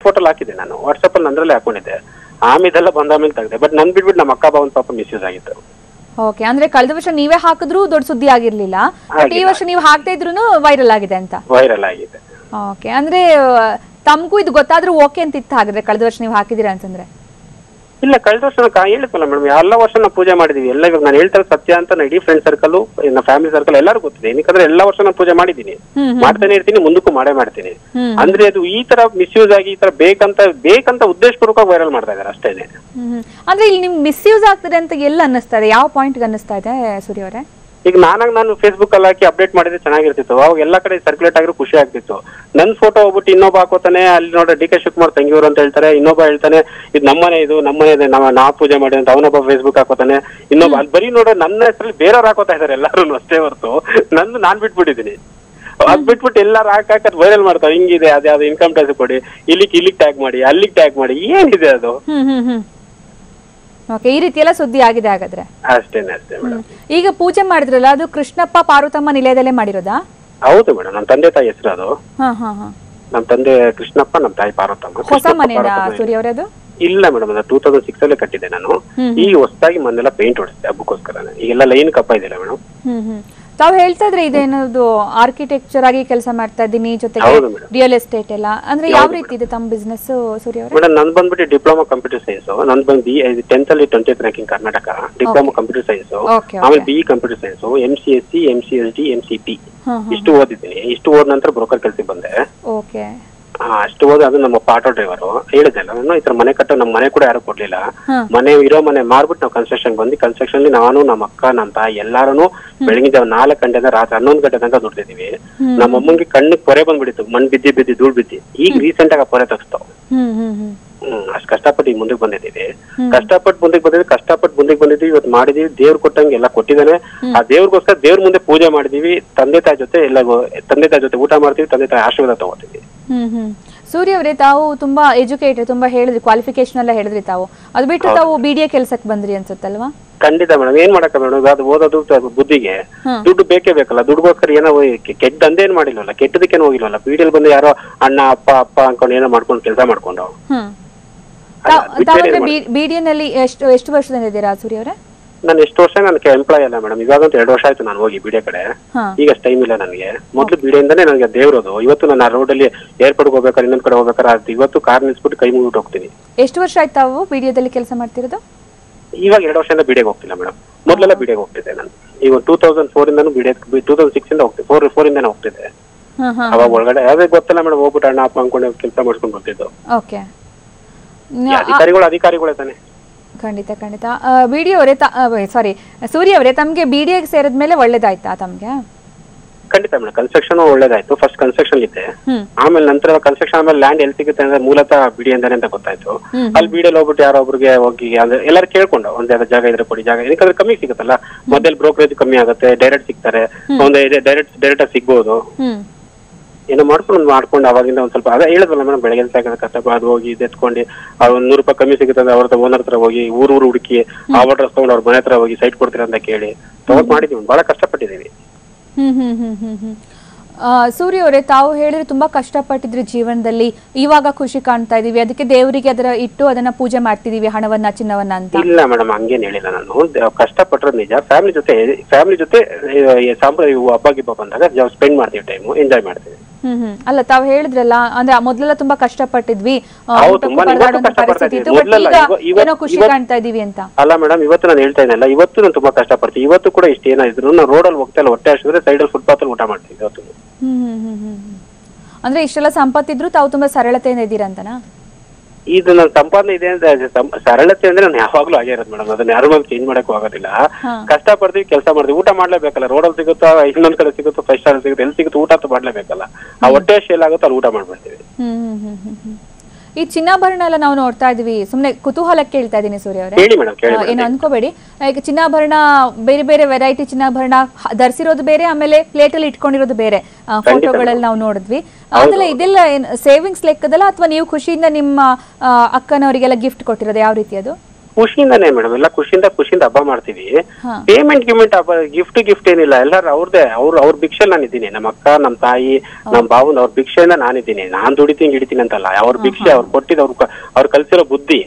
Photo ಹಾಕಿದೆ ನಾನು WhatsApp ಅಲ್ಲಿ ನಂದ್ರಲ್ಲೇ ಹಾಕೊಂಡಿದ್ದೆ. ಆಮೇಲೆ ಇದೆಲ್ಲ ಬಂದಾದ್ಮೇಲೆ ತೆಗೆದೆ. ಬಟ್ ನನ್ ಬಿಟ್ಬಿಟ್ಟು ನಮ್ಮ ಅಕ್ಕ ಭಾವನ್ ಪಾಪ ಮಿಸ್ಯೂಸ್ ಆಗಿತ್ತು. ಓಕೆ, ಅಂದ್ರೆ ಕಳೆದ ವರ್ಷ ನೀವೇ ಹಾಕಿದ್ರು ದೊಡ್ಡ ಸುದ್ದಿ ಆಗಿರ್ಲಿಲ್ಲ, ಬಟ್ ಈ ವರ್ಷ ನೀವು ಹಾಕ್ತಾ ಇದ್ರು ವೈರಲ್ ಆಗಿದೆ ಅಂತ. ವೈರಲ್ ಆಗಿದೆ. ಓಕೆ, ಅಂದ್ರೆ ತಮಗೂ ಇದು ಗೊತ್ತಾದ್ರೂ ಓಕೆ ಅಂತ ಇತ್ತು ಹಾಗಾದ್ರೆ ಕಳೆದ ವರ್ಷ ನೀವು ಹಾಕಿದೀರಾ ಅಂತಂದ್ರೆ? ಇಲ್ಲ, ಕಳೆದ ವರ್ಷ ಹೇಳಿದ್ವಲ್ಲ ಮೇಡಮ್, ಎಲ್ಲ ವರ್ಷ ನಾವು ಪೂಜೆ ಮಾಡಿದೀವಿ. ಎಲ್ಲ ಇವಾಗ ನಾನು ಹೇಳ್ತಾರೆ ಸತ್ಯ ಅಂತ ಇಡೀ ಫ್ರೆಂಡ್ ಸರ್ಕಲ್, ನನ್ನ ಫ್ಯಾಮಿಲಿ ಸರ್ಕಲ್ ಎಲ್ಲರೂ ಗೊತ್ತಿದೆ. ಏನಕ್ಕಂದ್ರೆ ಎಲ್ಲ ವರ್ಷ ನಾನು ಪೂಜೆ ಮಾಡಿದ್ದೀನಿ, ಮಾಡ್ತಾನೆ ಇರ್ತೀನಿ, ಮುಂದಕ್ಕೂ ಮಾಡೇ ಮಾಡ್ತೀನಿ. ಅಂದ್ರೆ ಅದು ಈ ತರ ಮಿಸ್ಯೂಸ್ ಆಗಿ ಈ ತರ ಬೇಕಂತ ಉದ್ದೇಶಪೂರ್ವಕ ವೈರಲ್ ಮಾಡ್ತಾ ಇದಾರೆ ಅಷ್ಟೇನೆ. ಅಂದ್ರೆ ಇಲ್ಲಿ ನಿಮ್ಗೆ ಮಿಸ್ಯೂಸ್ ಆಗ್ತದೆ ಅಂತ ಎಲ್ಲ ಅನ್ನಿಸ್ತಾ ಇದೆ? ಯಾವ ಪಾಯಿಂಟ್ ಅನ್ನಿಸ್ತಾ ಇದೆ ಸೂರ್ಯ ಅವರೇ? ಈಗ ನಾನು ಫೇಸ್ಬುಕ್ ಅಲ್ಲಿ ಹಾಕಿ ಅಪ್ಡೇಟ್ ಮಾಡಿದ್ರೆ ಚೆನ್ನಾಗಿರ್ತಿತ್ತು, ಅವಾಗ ಎಲ್ಲಾ ಕಡೆ ಸರ್ಕ್ಯುಲೇಟ್ ಆಗಿರೋ ಖುಷಿ ಆಗ್ತಿತ್ತು. ನನ್ ಫೋಟೋ ಹೋಗ್ಬಿಟ್ಟು ಇನ್ನೊಬ್ಬ ಹಾಕೋತಾನೆ, ಅಲ್ಲಿ ನೋಡ್ರೆ ಡಿ ಕೆ ಶಿವಕುಮಾರ್ ತಂಗಿಯವರು ಅಂತ ಹೇಳ್ತಾರೆ, ಇನ್ನೊಬ್ಬ ಹೇಳ್ತಾನೆ ಇದು ನಮ್ಮನೆ, ಇದು ನಮ್ಮನೆ ಇದೆ, ನಾವು ಪೂಜೆ ಮಾಡಿ ಅಂತ ಅವನೊಬ್ಬ ಫೇಸ್ಬುಕ್ ಹಾಕೋತಾನೆ, ಇನ್ನೊಬ್ಬ ಅಲ್ಲಿ ಬರೀ ನೋಡ್ರೆ ನನ್ನ ಹೆಸರಲ್ಲಿ ಬೇರೆಯವ್ರು ಹಾಕೋತಾ ಇದಾರೆ ಎಲ್ಲಾರು ಅಷ್ಟೇ ಹೊರತು ನಂದು ನಾನ್ ಬಿಟ್ಬಿಟ್ಟಿದ್ದೀನಿ. ಅದ್ ಬಿಟ್ಬಿಟ್ಟು ಎಲ್ಲಾರು ಹಾಕದ್ ವೈರಲ್ ಮಾಡ್ತಾರೆ, ಹಿಂಗಿದೆ ಅದ್ಯಾವ್ದು ಇನ್ಕಮ್ ಟ್ಯಾಕ್ಸ್ ಕೊಡಿ, ಇಲ್ಲಿಗೆ ಟ್ಯಾಗ್ ಮಾಡಿ, ಅಲ್ಲಿಗೆ ಟ್ಯಾಗ್ ಮಾಡಿ, ಏನಿದೆ ಅದು? ಓಕೆ, ಈ ರೀತಿ ಎಲ್ಲ ಸುದ್ದಿ ಆಗಿದೆ ಹಾಗಾದ್ರೆ? ಅಷ್ಟೇನೆ ಅಷ್ಟೇ ಮೇಡಮ್. ಈಗ ಪೂಜೆ ಮಾಡಿದ್ರಲ್ಲ, ಅದು ಕೃಷ್ಣಪ್ಪ ಪಾರ್ವತಮ್ಮ ನಿಲಯದಲ್ಲೇ ಮಾಡಿರೋದಾ? ಹೌದು ಮೇಡಮ್, ನಮ್ಮ ತಂದೆ ತಾಯಿ ಹೆಸರು ಅದು. ನಮ್ಮ ತಂದೆ ಕೃಷ್ಣಪ್ಪ, ನಮ್ಮ ತಾಯಿ ಪಾರ್ವತಮ್ಮ. ಹೊಸ ಮನೆನಾ ಸೂರ್ಯ ಅವರದು? ಇಲ್ಲ ಮೇಡಮ್, ಅದು 2006 ಅಲ್ಲೇ ಕಟ್ಟಿದ್ದೆ ನಾನು. ಈಗ ಹೊಸದಾಗಿ ಮನೆಲ್ಲ ಪೇಂಟ್ ಹೊಡಿಸಿದೆ ಹಬ್ಬಕ್ಕೋಸ್ಕರ. ಈಗೆಲ್ಲ ಲೈನ್ ಕಪ್ಪ ಇದೆಯಲ್ಲ ಮೇಡಮ್. ತಾವು ಹೇಳ್ತಾ ಇದ್ರೆ ಇದೇನದು ಆರ್ಕಿಟೆಕ್ಚರ್ ಆಗಿ ಕೆಲಸ ಮಾಡ್ತಾ ಇದ್ದೀನಿ, ಜೊತೆಗೆ ರಿಯಲ್ ಎಸ್ಟೇಟ್ ಎಲ್ಲ, ಅಂದ್ರೆ ಯಾವ ರೀತಿ ಇದೆ ತಮ್ಮ ಬಿಸ್ನೆಸ್ ಸೂರ್ಯ ಅವರೇ? ಮೇಡಮ್ ನಂದು ಬಂದ್ಬಿಟ್ಟು ಡಿಪ್ಲೊಮಾ ಕಂಪ್ಯೂಟರ್ ಸೈನ್ಸ್, ನಂದು ಬಂದು 10th ಅಲ್ಲಿ 20th ranking Karnataka, diploma computer science, ಆಮೇಲೆ BE computer science, MCSC, MCSD, MCP ಇಷ್ಟು ಓದಿದ್ದೀನಿ. ಇಷ್ಟು ಓದ ನಂತರ ಬ್ರೋಕರ್ ಕೆಲಸಕ್ಕೆ ಬಂದೆ. ಓಕೆ, ಅಷ್ಟು ಓದಿ ಅದು ನಮ್ಮ ಆಟೋ ಡ್ರೈವರು ಹೇಳಿದೆಲ್ಲ ನಾನು, ಈ ತರ ಮನೆ ಕಟ್ಟೋ ನಮ್ಮ ಮನೆ ಕೂಡ ಯಾರು ಕೊಡ್ಲಿಲ್ಲ, ಇರೋ ಮನೆ ಮಾರ್ಬಿಟ್ಟು ನಾವು ಕನ್ಸ್ಟ್ರಕ್ಷನ್ ಬಂದು ಕನ್ಸ್ಟ್ರಕ್ಷನ್ ನಾನು, ನಮ್ಮ ಅಕ್ಕ, ನಮ್ಮ ತಾಯಿ ಎಲ್ಲಾರು ಬೆಳಗಿನ 4 ಗಂಟೆಯಿಂದ ರಾತ್ರಿ 11 ಗಂಟೆ ತನಕ ದುಡ್ದಿದೀವಿ. ನಮ್ಮ ಅಮ್ಮಂಗೆ ಕಣ್ಣಿಗೆ ಪೊರೆ ಬಂದ್ಬಿಟ್ಟಿತ್ತು, ಮಣ್ಣು ಬಿದ್ದಿ ಧೂಳ್ ಬಿದ್ದಿ. ಈಗ ರೀಸೆಂಟ್ ಆಗಿ ಪೊರೆ ತಗ್ಸ್ತಾವ್. ಅಷ್ಟು ಕಷ್ಟಪಟ್ಟು ಈಗ ಮುಂದಕ್ಕೆ ಬಂದಿದ್ದೀವಿ. ಕಷ್ಟಪಟ್ಟು ಮುಂದಕ್ಕೆ ಬಂದಿದ್ದೀವಿ. ಇವತ್ತು ಮಾಡಿದೀವಿ, ದೇವ್ರು ಕೊಟ್ಟಂಗೆ ಎಲ್ಲ ಕೊಟ್ಟಿದ್ದಾನೆ. ಆ ದೇವ್ರಿಗೋಸ್ಕರ ದೇವ್ರ ಮುಂದೆ ಪೂಜೆ ಮಾಡಿದೀವಿ. ತಂದೆ ತಾಯಿ ಜೊತೆ ಊಟ ಮಾಡ್ತೀವಿ, ತಂದೆ ತಾಯಿ ಆಶೀರ್ವಾದ ತಗೋತೀವಿ. ಸೂರ್ಯ ಅವರೇ, ತಾವು ತುಂಬಾ ಎಜುಕೇಟೆಡ್, ತುಂಬಾ ಹೇಳಿದ್ರಿ, ಕ್ವಾಲಿಫಿಕೇಶನ್ ಎಲ್ಲ ಹೇಳಿದ್ರಿ ತಾವು. ಅದು ಬಿಟ್ಟು ತಾವು BDA ಕೆಲಸಕ್ಕೆ ಬಂದ್ರಿ ಅನ್ಸುತ್ತಲ್ವಾ? ಖಂಡಿತ ಮೇಡಮ್, ಏನ್ ಮಾಡಕ್ಕ ಮೇಡಮ್, ಅದು ಓದೋದು ಬುದ್ಧಿಗೆ ದುಡ್ಡು ಬೇಕೇ ಬೇಕಲ್ಲ. ದುಡ್ಡುಗೋಸ್ಕರ ಏನೋ ಕೆಟ್ಟ ದಂಧೇನ್ ಮಾಡಿಲ್ವಲ್ಲ, ಕೆಟ್ಟದಕ್ಕೇನು ಹೋಗಿಲ್ವಲ್ಲ. BDA ಬಂದು ಯಾರೋ ಅಣ್ಣ ಅಪ್ಪ ಅನ್ಕೊಂಡು ಏನೋ ಮಾಡ್ಕೊಂಡು ಕೆಲಸ ಮಾಡ್ಕೊಂಡು. BDA ನಲ್ಲಿ ಎಷ್ಟು ವರ್ಷದಿಂದ ಇದ್ದೀರಾ ಸೂರ್ಯ ಅವರೇ? ನಾನು ಎಷ್ಟು ವರ್ಷ ನನಗೆ ಎಂಪ್ಲಾಯ್ ಅಲ್ಲ ಮೇಡಮ್, ಇವಾಗಂತೂ 2 ವರ್ಷ ಆಯ್ತು ನಾನು ಹೋಗಿ BDA ಕಡೆ. ಈಗ ಟೈಮ್ ಇಲ್ಲ ನನಗೆ. ಮೊದ್ಲು BDA ಇಂದಾನೆ ನನಗೆ ದೇವ್ರದು. ಇವತ್ತು ನಾನು ರೋಡ್ ಅಲ್ಲಿ ಏರ್ಪೋರ್ಟ್ ಹೋಗ್ಬೇಕಾದ್ರೆ, ಇನ್ನೊಂದ್ ಕಡೆ ಹೋಗ್ಬೇಕಾದ್ರೆ ಇವತ್ತು ಕಾರ್ ನಿಲ್ಸ್ಬಿಟ್ಟು ಕೈ ಮುಗಿಬಿಟ್ಟು ಹೋಗ್ತೀನಿ. ಎಷ್ಟು ವರ್ಷ ಆಯ್ತು ತಾವು BDA ದಲ್ಲಿ ಕೆಲಸ ಮಾಡ್ತಿರೋದು? ಇವಾಗ 2 ವರ್ಷದಿಂದ BDA ಹೋಗ್ತಿಲ್ಲ ಮೇಡಮ್. ಮೊದಲೆಲ್ಲ BDA ಹೋಗ್ತಿದ್ದೆ ನಾನು. ಈಗ 2004 ಇಂದಾನು BDA, 2006 ಇಂದ ಹೋಗ್ತಿದ್ದೆ, 4 ಇಂದಾನೆ ಹೋಗ್ತಿದ್ದೆ. ಅವಾಗ ಒಳಗಡೆ ಯಾವ್ದೇ ಗೊತ್ತಿಲ್ಲ ಮೇಡಮ್, ಹೋಗ್ಬಿಟ್ಟು ಅಣ್ಣ ಅಪ್ಪ ಅನ್ಕೊಂಡು ಕೆಲಸ ಮಾಡ್ಕೊಂಡು ಬರ್ತಿದ್ದು. ಓಕೆ, ಅಧಿಕಾರಿಗಳೇ ತಾನೆ. ಖಂಡಿತ. BDA ಅವರೇ, ಸಾರಿ ಸೂರ್ಯ ಅವರೇ, ತಮ್ಗೆ BDA ಸೇರಿದ್ಮೇಲೆ ಒಳ್ಳೇದಾಯ್ತಾ ತಮ್ಗೆ? ಖಂಡಿತ ಮೇಡಮ್, ಕನ್ಸ್ಟ್ರಕ್ಷನ್ ಒಳ್ಳೇದಾಯ್ತು. ಫಸ್ಟ್ ಕನ್ಸ್ಟ್ರಕ್ಷನ್ ಇದ್ದೆ, ಆಮೇಲೆ ನಂತರ ಕನ್ಸ್ಟ್ರಕ್ಷನ್ ಆಮೇಲೆ ಲ್ಯಾಂಡ್ ಎಲ್ಲಿ ಸಿಗುತ್ತೆ ಅಂದ್ರೆ ಮೂಲತಃ BDA ಅಂತಾನೆ ಅಂತ ಗೊತ್ತಾಯ್ತು. ಅಲ್ಲಿ BDA ಹೋಗ್ಬಿಟ್ಟು ಯಾರೋ ಒಬ್ರಿಗೆ ಹೋಗಿ ಎಲ್ಲರೂ ಕೇಳ್ಕೊಂಡು ಒಂದ್ ಯಾವ್ದು ಜಾಗ ಇದ್ರೆ ಕೊಡಿ ಜಾಗ, ಯಾಕಂದ್ರೆ ಕಮ್ಮಿ ಸಿಗುತ್ತಲ್ಲ. ಮೊದಲು ಬ್ರೋಕರೇಜ್ ಕಮ್ಮಿ ಆಗುತ್ತೆ, ಡೈರೆಕ್ಟ್ ಸಿಗ್ತಾರೆ, ಡೈರೆಕ್ಟ್ ಆಗಿ ಸಿಗ್ಬೋದು. ಏನೋ ಮಾಡ್ಕೊಂಡು ಅವಾಗಿಂದ ಒಂದ್ ಸ್ವಲ್ಪ ಅದೇ ಹೇಳಿದ್ವಲ್ಲ ಮೇಡಮ್, ಬೆಳಗ್ಗೆ ಕಷ್ಟಪಟ್ಟು ಅದು ಹೋಗಿ ಎತ್ಕೊಂಡು ಅವ್ರು 100 ರೂಪಾಯಿ ಕಮ್ಮಿ ಸಿಗುತ್ತೆ ಅಂದ್ರೆ ಅವ್ರ ಓನರ್ ಹತ್ರ ಹೋಗಿ ಊರು ಹುಡುಕಿ ಆ ಆರ್ಡರ್ಸ್ ತಗೊಂಡು ಅವ್ರ ಮನೆ ಹತ್ರ ಹೋಗಿ ಸೈಟ್ ಕೊಡ್ತೀರಾ ಅಂತ ಕೇಳಿ ತಗೊಂಡ್ ಮಾಡಿದೀವಿ. ಬಹಳ ಕಷ್ಟಪಟ್ಟಿದೀವಿ. ಸೂರ್ಯ ಅವರೇ, ತಾವು ಹೇಳಿದ್ರೆ ತುಂಬಾ ಕಷ್ಟಪಟ್ಟಿದ್ರಿ ಜೀವನದಲ್ಲಿ, ಇವಾಗ ಖುಷಿ ಕಾಣ್ತಾ ಇದೀವಿ, ಅದಕ್ಕೆ ದೇವರಿಗೆ ಅದರ ಇಟ್ಟು ಅದನ್ನ ಪೂಜೆ ಮಾಡ್ತಿದೀವಿ, ಹಣವನ್ನ ಚಿನ್ನವನ್ನ ಅಂತ. ಇಲ್ಲ ಮೇಡಮ್, ಹಂಗೇನ್ ಹೇಳಿಲ್ಲ ನಾನು. ಕಷ್ಟಪಟ್ಟರು ನಿಜ. ಫ್ಯಾಮಿಲಿ ಜೊತೆ ಸಾಂಪ್ರದಾಯಿಕ ಹಬ್ಬ ಗಿಬ್ಬ ಬಂದಾಗ ಸ್ಪೆಂಡ್ ಮಾಡ್ತೀವಿ, ಟೈಮ್ ಎಂಜಾಯ್ ಮಾಡ್ತೀವಿ. ಅಲ್ಲ, ತಾವು ಹೇಳಿದ್ರಲ್ಲ, ಅಂದ್ರೆ ಮೊದಲೆಲ್ಲ ತುಂಬಾ ಕಷ್ಟಪಟ್ಟಿದ್ವಿ, ಖುಷಿ ಕಾಣ್ತಾ ಇದೀವಿ ಅಂತ. ಅಲ್ಲ ಮೇಡಮ್, ಇವತ್ತು ನಾನು ಹೇಳ್ತಾ ಇದ್ದಲ್ಲ, ಇವತ್ತು ನಾನು ತುಂಬಾ ಕಷ್ಟಪಡ್ತೀನಿ. ಇವತ್ತು ಕೂಡ ಇಷ್ಟ ಏನಾದ್ರು ನಾವು ರೋಡ್ ಅಲ್ಲಿ ಹೋಗ್ತಾ ಇಲ್ಲ, ಹೊಟ್ಟೆ ಹಸಿದ್ರೆ ಸೈಡ್ ಅಲ್ಲಿ ಫುಟ್ಪಾತ್ ಅಲ್ಲಿ ಊಟ ಮಾಡ್ತೀವಿ ಇವತ್ತು. ಅಂದ್ರೆ ಇಷ್ಟೆಲ್ಲ ಸಂಪತ್ತಿದ್ರು ತಾವು ತುಂಬಾ ಸರಳತೆಯಿಂದ ಇದ್ದೀರಂತನಾ? ಇದು ನನ್ನ ಸಂಪಾದನೆ ಇದೆ ಅಂತ ಸರಳತೆ ಅಂದ್ರೆ ನಾನು ಯಾವಾಗ್ಲೂ ಹಾಗೆ ಇರೋದು ಮೇಡಮ್. ಅದನ್ನ ಯಾರು ಮೇಲೆ ಚೇಂಜ್ ಮಾಡಕ್ ಆಗೋದಿಲ್ಲ. ಕಷ್ಟ ಪಡ್ತೀವಿ, ಕೆಲಸ ಮಾಡ್ತೀವಿ, ಊಟ ಮಾಡ್ಲೇಬೇಕಲ್ಲ. ರೋಡಲ್ಲಿ ಸಿಗುತ್ತೋ, ಇನ್ನೊಂದ್ ಕಡೆ ಸಿಗುತ್ತೋ, 5 ಸ್ಟಾರ್ ಸಿಗುತ್ತೆ, ಎಲ್ಲಿ ಸಿಗುತ್ತೋ ಊಟ ಅಂತ ಮಾಡ್ಲೇಬೇಕಲ್ಲ. ಆ ಹೊಟ್ಟೆ ಶೇಲ್ ಆಗುತ್ತೋ ಅಲ್ಲಿ ಊಟ ಮಾಡ್ಬಿಡ್ತೀವಿ. ಈ ಚಿನ್ನಾಭರಣ ಎಲ್ಲ ನಾವು ನೋಡ್ತಾ ಇದೀವಿ, ಸುಮ್ನೆ ಕುತೂಹಲಕ್ಕೆ ಕೇಳ್ತಾ ಇದೀನಿ ಸೂರ್ಯ ಅವರೇ, ಏನು ಅನ್ಕೋಬೇಡಿ. ಈಗ ಚಿನ್ನಾಭರಣ ಬೇರೆ ಬೇರೆ ವೆರೈಟಿ ಚಿನ್ನಾಭರಣ ಧರಿಸಿರೋದು ಬೇರೆ, ಆಮೇಲೆ ಪ್ಲೇಟ್ ಅಲ್ಲಿ ಇಟ್ಕೊಂಡಿರೋದು ಬೇರೆ ಫೋಟೋಗಳಲ್ಲಿ ನಾವು ನೋಡಿದ್ವಿ. ಆಮೇಲೆ ಇದೆಲ್ಲ ಸೇವಿಂಗ್ಸ್ ಲೆಕ್ಕದಲ್ಲ, ಅಥವಾ ನೀವು ಖುಷಿಯಿಂದ ನಿಮ್ಮ ಅಕ್ಕನವರಿಗೆಲ್ಲ ಗಿಫ್ಟ್ ಕೊಟ್ಟಿರೋದು? ಯಾವ ರೀತಿ ಅದು? ಖುಷಿಯಿಂದಾನೇ ಮೇಡಮ್, ಎಲ್ಲ ಖುಷಿಯಿಂದ ಹಬ್ಬ ಮಾಡ್ತೀವಿ. ಪೇಮೆಂಟ್ ಗಿಫ್ಟ್ ಏನಿಲ್ಲ, ಎಲ್ಲಾರು ಅವ್ರದೇ. ಅವ್ರ ಭಿಕ್ಷೆ ನಾನಿದ್ದೀನಿ, ನಮ್ಮ ಅಕ್ಕ, ನಮ್ಮ ತಾಯಿ, ನಮ್ಮ ಬಾವನ್ ಅವ್ರ ಭಿಕ್ಷೆಯಿಂದ ನಾನಿದ್ದೀನಿ. ನಾನ್ ದುಡಿತೀನಿ ಅಂತಲ್ಲ, ಅವ್ರ ಭಿಕ್ಷೆ, ಅವ್ರು ಕೊಟ್ಟಿದ್ದು, ಅವ್ರು ಕಲ್ಸಿರೋ ಬುದ್ಧಿ.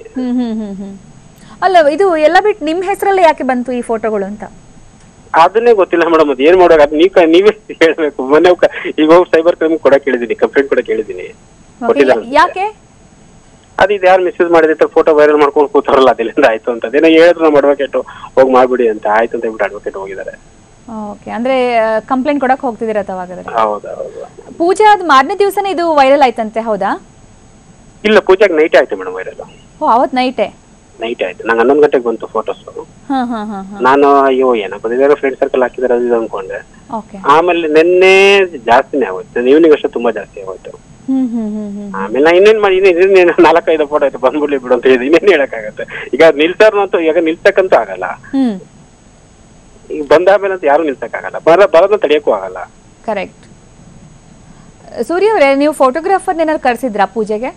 ಅಲ್ಲ, ಇದು ಎಲ್ಲ ಬಿಟ್ಟು ನಿಮ್ ಹೆಸರಲ್ಲೇ ಯಾಕೆ ಬಂತು ಈ ಫೋಟೋಗಳು ಅಂತ? ಅದನ್ನೇ ಗೊತ್ತಿಲ್ಲ ಮೇಡಮ್, ಅದು ಏನ್ ಮಾಡೋದು ಅದು ನೀವೇ ಹೇಳ್ಬೇಕು. ಮೊನ್ನೆ ಈಗ ಹೋಗಿ ಸೈಬರ್ ಕ್ರೈಮ್ ಕೊಡಕ್ ಹೇಳಿದೀನಿ, ಕಂಪ್ಲೇಂಟ್ ಕೊಡಕ್ ಹೇಳಿದೀನಿ. ಯಾಕೆ? ಅದು ಇದು ಯಾರು ಮಿಸ್ಯೂಸ್ ಮಾಡಿದ್ರೆ ಫೋಟೋ ವೈರಲ್ ಮಾಡ್ಕೊಂಡು ಕೂತಾರಲ್ಲ, ಅದರಿಂದ ಆಯ್ತು ಅಂತ. ಅದೇನೋ ಹೇಳಿದ್ರು ನಮ್ಮ ಅಡ್ವೊಕೇಟ್ ಹೋಗಿ ಮಾಡ್ಬಿಡಿ ಅಂತ, ಆಯ್ತು ಅಂತ ಹೇಳ್ಬಿಟ್ಟು ಅಡ್ವೊಕೇಟ್ ಹೋಗಿದ್ದಾರೆ. ಓಕೆ, ಅಂದ್ರೆ ಕಂಪ್ಲೇಂಟ್ ಕೊಡಕ್ ಹೋಗ್ತಿದ್ದೀರಾ ತವಾಗದ್ರೆ? ಹೌದೌದು. ಪೂಜೆ ಆದ ಮಾರನೇ ದಿವಸನೇ ಇದು ವೈರಲ್ ಆಯ್ತಂತೆ, ಹೌದಾ? ಇಲ್ಲ, ಪೂಜೆಗೆ ನೈಟ್ ಆಯ್ತು ಮೇಡಮ್ ವೈರಲ್. ಅವತ್ ನೈಟ್ ಆಯ್ತು. ನಂಗೆ 11 ಗಂಟೆಗೆ ಬಂತು ಫೋಟೋಸ್. ನಾನು ಅಯ್ಯೋ ಏನಪ್ಪ ಫ್ರೆಂಡ್ ಸರ್ಕಲ್ ಹಾಕಿದಾರೆ ಅದು ಅನ್ಕೊಂಡೆ. ಆಮೇಲೆ ನಿನ್ನೆ ಜಾಸ್ತಿನೇ ಆಗೋಯ್ತು, ಈವ್ನಿಂಗ್ ಅಷ್ಟೇ ತುಂಬಾ ಜಾಸ್ತಿ ಆಗೋಯ್ತು. ಆಮೇಲೆ ನಾ ಇನ್ನೇನ್ ಮಾಡಿ 4-5 ಫೋಟೋ ಆಯ್ತು, ಬಂದ್ಬಿಡ್ಲಿ ಬಿಡು ಅಂತ ಹೇಳಿದ್. ಇನ್ನೇನ್ ಹೇಳಕ್ಕಾಗತ್ತೆ? ಈಗ ನಿಲ್ಸರ್ನಂತೂ ಈಗ ನಿಲ್ಸಕ್ಕಂತೂ ಆಗಲ್ಲ, ಈಗ ಬಂದಾದ್ಮೇಲೆ ಅಂತ ಯಾರು ನಿಲ್ಸಕ್ಕಾಗಲ್ಲ, ಬರೋದನ್ನ ತಡೆಯಕ್ಕೂ ಆಗಲ್ಲ. ಕರೆಕ್ಟ್. ಸೂರ್ಯ ಅವರೇ, ನೀವು ಫೋಟೋಗ್ರಾಫರ್ ಏನಾದ್ರು ಕರ್ಸಿದ್ರಾ ಪೂಜೆಗೆ?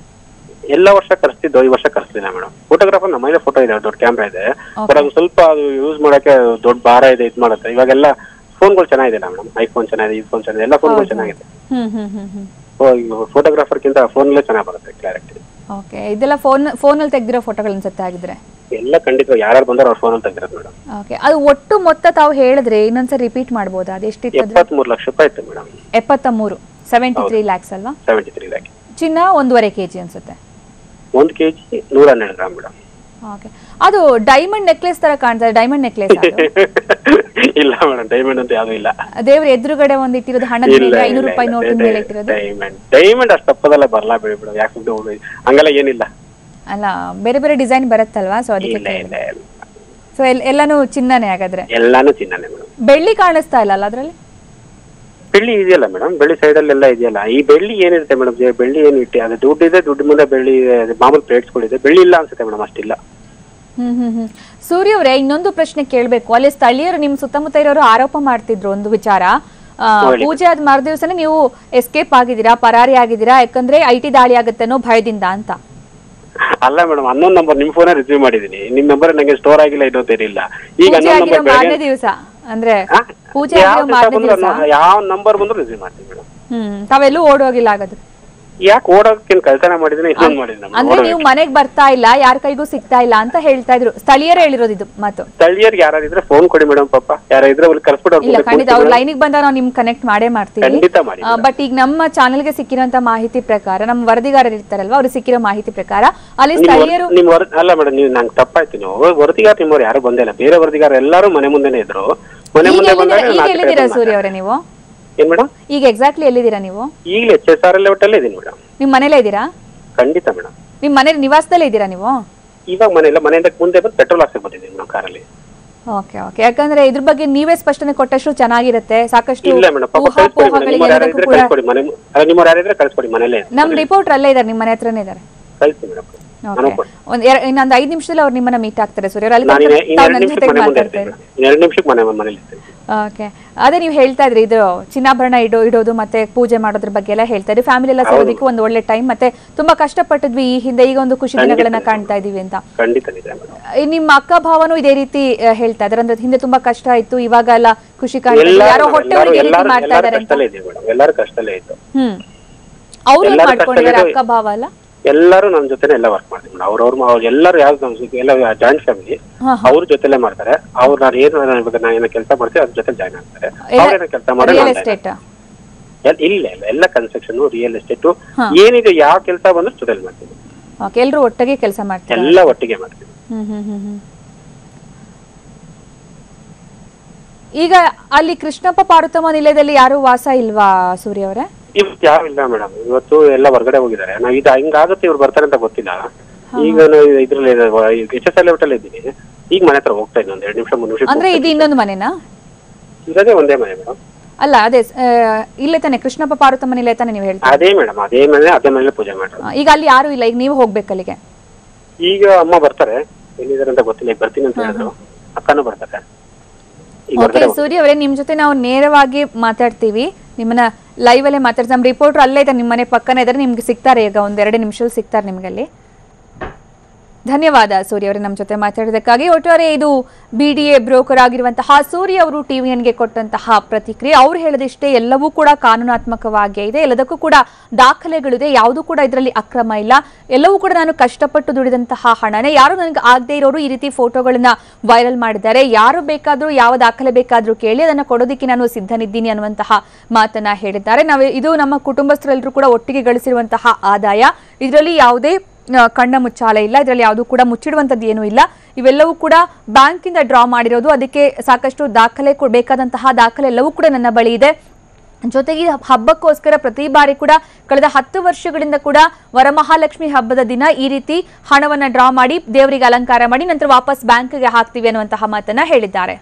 ಎಲ್ಲ ವರ್ಷ ಕರ್ಸ್ತಿದ್ದೋ, ಈ ವರ್ಷ ಕರ್ಸ್ಲಿಲ್ಲ ಮೇಡಮ್. ಫೋಟೋಗ್ರಾಫರ್ ನಮ್ಮ ಮನೇಲಿ ಫೋಟೋ ಇದೆ, ದೊಡ್ಡ ಕ್ಯಾಮ್ರಾ ಇದೆ, ಬಟ್ ಅದು ಸ್ವಲ್ಪ ಅದು ಯೂಸ್ ಮಾಡಕ್ಕೆ ದೊಡ್ಡ ಭಾರ ಇದೆ, ಇದು ಮಾಡುತ್ತೆ. ಇವಾಗೆಲ್ಲ ಫೋನ್ಗಳು ಚೆನ್ನಾಗಿದೆ ಮೇಡಮ್, ಐಫೋನ್ ಚೆನ್ನಾಗಿದೆ, ಈ ಫೋನ್ ಚೆನ್ನಾಗಿದೆ, ಎಲ್ಲ ಫೋನ್ಗಳು ಚೆನ್ನಾಗಿದೆ. ಫೋಟೋಗ್ರಾಫರ್ ಕಿಂತ ಫೋನಲ್ಲೇ ಚೆನ್ನಾಗಿ ಬರುತ್ತೆ ಕ್ಲಾರಿಟಿ. ಓಕೆ, ಇದೆಲ್ಲ ಫೋನಲ್ಲಿ ತೆಗೆದಿರೋ ಫೋಟೋಗಳು ಅನ್ಸುತ್ತೆ ಆಗಿದ್ರೆ? ಎಲ್ಲ ಖಂಡಿತ ಯಾರು ಬಂದಾರ ಅವ್ರ ಫೋನಲ್ಲಿ ತೆಗೆದಿರೋದು ಮೇಡಮ್. ಓಕೆ, ಅದು ಒಟ್ಟು ಮೊತ್ತ ತಾವು ಹೇಳಿದ್ರೆ ಇನ್ನೊಂದ್ಸರಿ ರಿಪೀಟ್ ಮಾಡ್ಬೋದಾ? ಅದು ಎಷ್ಟಿತ್ತು? 73 ಲಕ್ಷ ರೂಪಾಯಿ ಇತ್ತು ಮೇಡಮ್. 73, 73 lakhs ಅಲ್ವಾ? 73 lakh. ಚಿನ್ನ 1.5 kg ಅನ್ಸುತ್ತೆ. 1 kg 112 ಗ್ರಾಮ್ ಮೇಡಮ್. ಓಕೆ, ಅದು ಡೈಮಂಡ್ ನೆಕ್ಲೆಸ್ ತರ ಕಾಣ್ತದೆ, ಡೈಮಂಡ್ ನೆಕ್ಲೆಸ್? ಇಲ್ಲ ಮೇಡಮ್, ಡೈಮಂಡ್ ಅಂತ ಯಾವುದು ಇಲ್ಲ. ದೇವ್ರ ಎದುರುಗಡೆ ಒಂದ್ ಇಟ್ಟಿರೋದು, ಹಣದ ಮೇಲೆ 500 ರೂಪಾಯಿ ನೋಟಿನ ಮೇಲೆ ಇಟ್ಟಿರೋದು. ಡೈಮಂಡ್ ಅಷ್ಟು ತಪ್ಪದಲ್ಲ, ಬರಲ್ಲ ಬಿಡಿ ಬಿಡು, ಯಾಕೆ ಹಂಗೆಲ್ಲ ಏನಿಲ್ಲ. ಅಲ್ಲ, ಬೇರೆ ಬೇರೆ ಡಿಸೈನ್ ಬರುತ್ತಲ್ವಾ, ಸೊ ಅದಕ್ಕೆ. ಸೊ ಎಲ್ಲಾನು ಚಿನ್ನನೇ ಹಾಗಾದ್ರೆ? ಎಲ್ಲಾನು ಚಿನ್ನನೇ ಮೇಡಮ್. ಬೆಳ್ಳಿ ಕಾಣಿಸ್ತಾ ಇಲ್ಲ ಅಲ್ಲ ಅದ್ರಲ್ಲಿ? ಬೆಳ್ಳಿ ಇದೆಯಲ್ಲ ಮೇಡಮ್, ಬೆಳ್ಳಿ ಸೈಡ್ ಅಲ್ಲೆಲ್ಲ ಇದೆಯಲ್ಲ. ಈ ಬೆಳ್ಳಿ ಏನಿರುತ್ತೆ ಮೇಡಮ್, ಬೆಳ್ಳಿ ಏನ್ ಇಟ್ಟೆ ಅದು ದುಡ್ಡು ಇದೆ, ದುಡ್ಡು ಮುಂದೆ ಬೆಳ್ಳಿ ಮಾಮೂಲು ಪ್ಲೇಟ್ಸ್ಗಳಿದೆ, ಬೆಳ್ಳಿ ಇಲ್ಲ ಅನ್ಸುತ್ತೆ ಮೇಡಮ್, ಅಷ್ಟಿಲ್ಲ. ಸೂರ್ಯ ಅವರೇ, ಇನ್ನೊಂದು ಪ್ರಶ್ನೆ ಕೇಳ್ಬೇಕು. ಅಲ್ಲಿ ಸ್ಥಳೀಯರು ನಿಮ್ ಸುತ್ತಮುತ್ತ ಇರೋರು ಆರೋಪ ಮಾಡ್ತಿದ್ರು ಒಂದು ವಿಚಾರ, ಪೂಜೆ ಆದ ಮರುದಿವಸನೇ ನೀವು ಎಸ್ಕೇಪ್ ಆಗಿದ್ದೀರಾ, ಪರಾರಿ ಆಗಿದ್ದೀರಾ, ಯಾಕಂದ್ರೆ IT ದಾಳಿ ಆಗುತ್ತೆ ಅನ್ನೋ ಭಯದಿಂದ ಅಂತ. ಅಲ್ಲ ಮೇಡಮ್, ಅನ್ನೊಂದು ನಂಬರ್ ನಿಮ್ ಫೋನ್ ರಿಸೀವ್ ಮಾಡಿದೀನಿ, ನಿಮ್ ನಂಬರ್ ನಂಗೆ ಸ್ಟೋರ್ ಆಗಿಲ್ಲ, ಇನ್ನೊಂದಿಲ್ಲ. ಈಗ ಮಾರನೇ ದಿವಸ ಅಂದ್ರೆ ಪೂಜೆ ಯಾವ ನಂಬರ್ ಬಂದ್ರು ರಿಸೀವ್ ಮಾಡ್ತೀನಿ ಮೇಡಮ್. ತಾವೆಲ್ಲೂ ಓಡೋಗಿಲ್ಲ ಹಾಗಾದ್ರೆ? ಯಾಕೆ ಓಡೋಕೆ ಕಳ್ತನ ಮಾಡಿದ್ರೆ ಇನ್ನೊಂದು ಮಾಡಿದ್ರೆ ಅಂದ್ರೆ ನೀವು ಮನೆಗ್ ಬರ್ತಾ ಇಲ್ಲ, ಯಾರ ಕೈಗೂ ಸಿಗ್ತಾ ಇಲ್ಲ ಅಂತ ಹೇಳ್ತಾ ಇದ್ರು ಸ್ಥಳೀಯರು ಹೇಳಿರೋದು ಇದು ಮಾತು. ಸ್ಥಳೀಯರಿಗೆ ಯಾರಿದ್ರೆ ಫೋನ್ ಕೊಡಿ ಮೇಡಮ್, ಪಾಪ ಯಾರಿದ್ರೆ ಕರ್ಸ್ಬಿಟ್ಟು. ಇಲ್ಲ, ಖಂಡಿತ ಅವ್ರ ಲೈನಿಗೆ ಬಂದ ನಾವು ನಿಮ್ ಕನೆಕ್ಟ್ ಮಾಡೇ ಮಾಡ್ತೀವಿ. ಬಟ್ ಈಗ ನಮ್ಮ ಚಾನೆಲ್ಗೆ ಸಿಕ್ಕಿರೋಂತ ಮಾಹಿತಿ ಪ್ರಕಾರ, ನಮ್ಮ ವರದಿಗಾರರು ಇರ್ತಾರಲ್ವಾ, ಅವ್ರಿಗೆ ಸಿಕ್ಕಿರೋ ಮಾಹಿತಿ ಪ್ರಕಾರ ಅಲ್ಲಿ ಸ್ಥಳೀಯರು. ಅಲ್ಲ ಮೇಡಮ್, ನೀವು ನಂಗೆ ತಪ್ಪಾಯ್ತು, ನೀವು ವರದಿಗಾರ ನಿಮ್ಮವ್ರು ಯಾರು ಬಂದಿಲ್ಲ, ಬೇರೆ ವರದಿಗಾರ ಎಲ್ಲರೂ ಮನೆ ಮುಂದೆನೆ ಇದ್ರು. ಮನೆ ಮುಂದೆ ಈಗ ಎಲ್ಲಿದ್ದೀರಾ ಸೂರ್ಯ ಅವರೇ ನೀವು? ಏನ್ ಮೇಡಮ್? ಈಗ ಎಕ್ಸಾಕ್ಟ್ಲಿ ಎಲ್ಲಿದ್ದೀರಾ ನೀವು? ಈಗಲೇ HSR ಲೇಔಟಲ್ಲೇ ಇದೀನಿ ಮೇಡಮ್. ನಿಮ್ ಮನೇಲೇ ಇದ್ದೀರಾ? ಖಂಡಿತ ಮೇಡಮ್. ನಿಮ್ ಮನೆ ನಿವಾಸದಲ್ಲೇ ಇದ್ದೀರಾ ನೀವು? ಇವಾಗ ಮನೆಯಲ್ಲ, ಮನೆಯಿಂದ ಮುಂದೆ ಬಂದು ಪೆಟ್ರೋಲ್ ಹಾಕ್ಸಕ್ ಬಂದಿದ್ದೀನಿ ಮೇಡಮ್ ಕಾರಲ್ಲಿ. ಓಕೆ ಓಕೆ, ಯಾಕಂದ್ರೆ ಇದ್ರ ಬಗ್ಗೆ ನೀವೇ ಸ್ಪಷ್ಟನೆ ಕೊಟ್ಟಷ್ಟು ಚೆನ್ನಾಗಿರುತ್ತೆ. ಸಾಕಷ್ಟು ಇಲ್ಲ ಮೇಡಮ್, ಕಳ್ಸ್ಕೊಡಿ ಮನೆ, ನಿಮ್ಮವ್ರು ಯಾರಿದ್ರೆ ಕಳ್ಸ್ಕೊಡಿ ಮನೇಲೆ. ನಮ್ ರಿಪೋರ್ಟರ್ ಅಲ್ಲೇ ಇದಾರೆ, ನಿಮ್ಮ ಮನೆ ಹತ್ರನೇ ಇದಾರೆ. ಕಳ್ಸಿ ಮೇಡಮ್. ಇನ್ನೊಂದು 5 ನಿಮಿಷದಲ್ಲಿ ಅವ್ರು ನಿಮ್ಮನ್ನ ಮೀಟ್ ಆಗ್ತಾರೆ ಸೂರ್ಯ. 2 ನಿಮಿಷಕ್ಕೆ ಮನೇಲಿ. ಓಕೆ, ಅದೇ ನೀವು ಹೇಳ್ತಾ ಇದ್ರಿ ಇದು ಚಿನ್ನಾಭರಣ ಇಡೋದು ಮತ್ತೆ ಪೂಜೆ ಮಾಡೋದ್ರ ಬಗ್ಗೆ ಎಲ್ಲ ಹೇಳ್ತಾ ಇದ್ರಿ. ಫ್ಯಾಮಿಲಿ ಎಲ್ಲ ಸೇರೋದಕ್ಕೆ ಒಂದು ಒಳ್ಳೆ ಟೈಮ್, ಮತ್ತೆ ತುಂಬಾ ಕಷ್ಟಪಟ್ಟಿದ್ವಿ ಈ ಹಿಂದೆ, ಈಗ ಒಂದು ಖುಷಿ ದಿನಗಳನ್ನ ಕಾಣ್ತಾ ಇದೀವಿ ಅಂತ. ನಿಮ್ಮ ಅಕ್ಕ ಭಾವನು ಇದೇ ರೀತಿ ಹೇಳ್ತಾ ಇದಾರೆ, ಅಂದ್ರೆ ಹಿಂದೆ ತುಂಬಾ ಕಷ್ಟ ಆಯ್ತು, ಇವಾಗ ಎಲ್ಲ ಖುಷಿ ಕಾಣ್ತಾ, ಯಾರೋ ಹೊಟ್ಟೆ ಒಳಗೆ ರೀತಿ ಮಾಡ್ತಾ ಇದಾರೆ ಅಂತ. ಅವ್ರು ಏನ್ ಮಾಡ್ಕೊಂಡಿದ್ದಾರೆ ಅಕ್ಕ ಭಾವ ಅಲ್ಲ? ಎಲ್ಲರೂ ನನ್ನ ಜೊತೆ ಎಲ್ಲ ವರ್ಕ್ ಮಾಡ್ತೀವಿ. ಅವ್ರವ್ರು ಎಲ್ಲರೂ ಯಾವ್ದು ಎಲ್ಲ ಜಾಯಿಂಟ್ ಫ್ಯಾಮಿಲಿ, ಅವ್ರ ಜೊತೆಲೆ ಮಾಡ್ತಾರೆ. ಅವ್ರು ನಾನು ಏನೋ ಕೆಲಸ ಮಾಡ್ತೀವಿ ಅದ್ರ ಜೊತೆ ಜಾಯ್ನ್ ಆಗ್ತಾರೆ. ಅವ್ರೇನೋ ಕೆಲಸ ಮಾಡಿದ್ರೆ ಇಲ್ಲ ಎಲ್ಲ ಕನ್ಸ್ಟ್ರಕ್ಷನ್, ರಿಯಲ್ ಎಸ್ಟೇಟ್ ಏನಿದೆ, ಯಾವ ಕೆಲಸ ಬಂದ್ರು ಜೊತೆಲಿ ಮಾಡ್ತೀವಿ. ಎಲ್ಲರೂ ಒಟ್ಟಿಗೆ ಕೆಲಸ ಮಾಡ್ತೀವಿ, ಎಲ್ಲ ಒಟ್ಟಿಗೆ ಮಾಡ್ತೀವಿ. ಈಗ ಅಲ್ಲಿ ಕೃಷ್ಣಪ್ಪ ಪಾರ್ವತಮ್ಮ ನಿಲಯದಲ್ಲಿ ಯಾರು ವಾಸ ಇಲ್ವಾ ಸೂರ್ಯ ಅವರೇ? ಇವತ್ತು ಯಾವಿಲ್ಲ ಮೇಡಮ್, ಇವತ್ತು ಎಲ್ಲ ಹೊರಗಡೆ ಹೋಗಿದ್ದಾರೆ. ನಾವು ಇದು ಹಿಂಗಾಗುತ್ತೆ, ಇವ್ರು ಬರ್ತಾರೆ ಅಂತ ಗೊತ್ತಿಲ್ಲ. ಈಗ ಇದ್ರಲ್ಲಿ HSR ಲೇಔಟಲ್ಲಿ ಇದ್ದೀನಿ, ಈಗ ಮನೆ ಹತ್ರ ಹೋಗ್ತಾ ಇದ್ದೀನಿ, 1-2 ನಿಮಿಷ 3 ನಿಮಿಷ. ಅಂದ್ರೆ ಇದು ಇನ್ನೊಂದು ಮನೆನಾ? ಇರೋದೇ ಒಂದೇ ಮನೆ ಮೇಡಮ್. ಅಲ್ಲ ಅದೇ ಇಲ್ಲೇ ತಾನೆ ಕೃಷ್ಣಪ್ಪ ಪಾರ್ವತಮ್ಮ ನಿಲಯ ತಾನೆ ನೀವು ಹೇಳ್ತೀರಾ? ಅದೇ ಮೇಡಮ್, ಅದೇ ಮನೇಲಿ ಪೂಜೆ ಮಾಡ್ತಾರೆ. ಈಗ ಅಲ್ಲಿ ಯಾರು ಇಲ್ಲ, ಈಗ ನೀವು ಹೋಗ್ಬೇಕು ಅಲ್ಲಿಗೆ? ಈಗ ಅಮ್ಮ ಬರ್ತಾರೆ, ಎಲ್ಲಿದ್ದಾರೆ ಅಂತ ಗೊತ್ತಿಲ್ಲ, ಈಗ ಬರ್ತೀನಿ ಅಂತ ಹೇಳಿದ್ರು. ಅಕ್ಕನೂ ಬರ್ತಾರೆ. ಸೂರ್ಯ ಅವರೇ, ನಿಮ್ ಜೊತೆ ನಾವು ನೇರವಾಗಿ ಮಾತಾಡ್ತೀವಿ, ನಿಮ್ಮನ್ನ ಲೈವ್ ಅಲ್ಲೇ ಮಾತಾಡ್ತೀವಿ. ನಮ್ಮ ರಿಪೋರ್ಟರ್ ಅಲ್ಲೇ ಇದ್ದಾರೆ, ನಿಮ್ಮ ಮನೆ ಪಕ್ಕನೇ ಇದ್ದಾರೆ, ನಿಮ್ಗೆ ಸಿಗ್ತಾರೆ ಈಗ 1-2 ನಿಮಿಷದಲ್ಲಿ ಸಿಗ್ತಾರೆ ನಿಮ್ಗೆ ಅಲ್ಲಿ. ಧನ್ಯವಾದ ಸೂರ್ಯ ಅವರೇ ನಮ್ಮ ಜೊತೆ ಮಾತಾಡಿದಕ್ಕಾಗಿ. ಒಟ್ಟಾರೆ ಇದು BDA ಬ್ರೋಕರ್ ಆಗಿರುವಂತಹ ಸೂರ್ಯ ಅವರು TVNಗೆ ಕೊಟ್ಟಂತಹ ಪ್ರತಿಕ್ರಿಯೆ. ಅವ್ರು ಹೇಳದಿಷ್ಟೇ ಎಲ್ಲವೂ ಕೂಡ ಕಾನೂನಾತ್ಮಕವಾಗಿ ಇದೆ, ಎಲ್ಲದಕ್ಕೂ ಕೂಡ ದಾಖಲೆಗಳಿದೆ, ಯಾವುದೂ ಕೂಡ ಇದರಲ್ಲಿ ಅಕ್ರಮ ಇಲ್ಲ, ಎಲ್ಲವೂ ಕೂಡ ನಾನು ಕಷ್ಟಪಟ್ಟು ದುಡಿದಂತಹ ಹಣನೇ, ಯಾರು ನನಗೆ ಆಗದೆ ಇರೋರು ಈ ರೀತಿ ಫೋಟೋಗಳನ್ನ ವೈರಲ್ ಮಾಡಿದ್ದಾರೆ, ಯಾರು ಬೇಕಾದ್ರೂ ಯಾವ ದಾಖಲೆ ಬೇಕಾದ್ರೂ ಕೇಳಿ ಅದನ್ನ ಕೊಡೋದಕ್ಕೆ ನಾನು ಸಿದ್ಧನಿದ್ದೀನಿ ಅನ್ನುವಂತಹ ಮಾತನ್ನ ಹೇಳಿದ್ದಾರೆ. ಇದು ನಮ್ಮ ಕುಟುಂಬಸ್ಥರೆಲ್ಲರೂ ಕೂಡ ಒಟ್ಟಿಗೆ ಗಳಿಸಿರುವಂತಹ ಆದಾಯ, ಇದರಲ್ಲಿ ಯಾವುದೇ ಕಣ್ಣ ಮುಚ್ಚಾಲೆ ಇಲ್ಲ, ಇದರಲ್ಲಿ ಯಾವುದು ಕೂಡ ಮುಚ್ಚಿಡುವಂಥದ್ದು ಏನೂ ಇಲ್ಲ, ಇವೆಲ್ಲವೂ ಕೂಡ ಬ್ಯಾಂಕಿಂದ ಡ್ರಾ ಮಾಡಿರೋದು, ಅದಕ್ಕೆ ಸಾಕಷ್ಟು ದಾಖಲೆ ಬೇಕಾದಂತಹ ದಾಖಲೆ ಎಲ್ಲವೂ ಕೂಡ ನನ್ನ ಬಳಿ ಇದೆ. ಜೊತೆಗೆ ಹಬ್ಬಕ್ಕೋಸ್ಕರ ಪ್ರತಿ ಬಾರಿ ಕೂಡ ಕಳೆದ 10 ವರ್ಷಗಳಿಂದ ಕೂಡ ವರಮಹಾಲಕ್ಷ್ಮಿ ಹಬ್ಬದ ದಿನ ಈ ರೀತಿ ಹಣವನ್ನ ಡ್ರಾ ಮಾಡಿ ದೇವರಿಗೆ ಅಲಂಕಾರ ಮಾಡಿ ನಂತರ ವಾಪಸ್ ಬ್ಯಾಂಕ್ಗೆ ಹಾಕ್ತೀವಿ ಅನ್ನುವಂತಹ ಮಾತನ್ನ ಹೇಳಿದ್ದಾರೆ.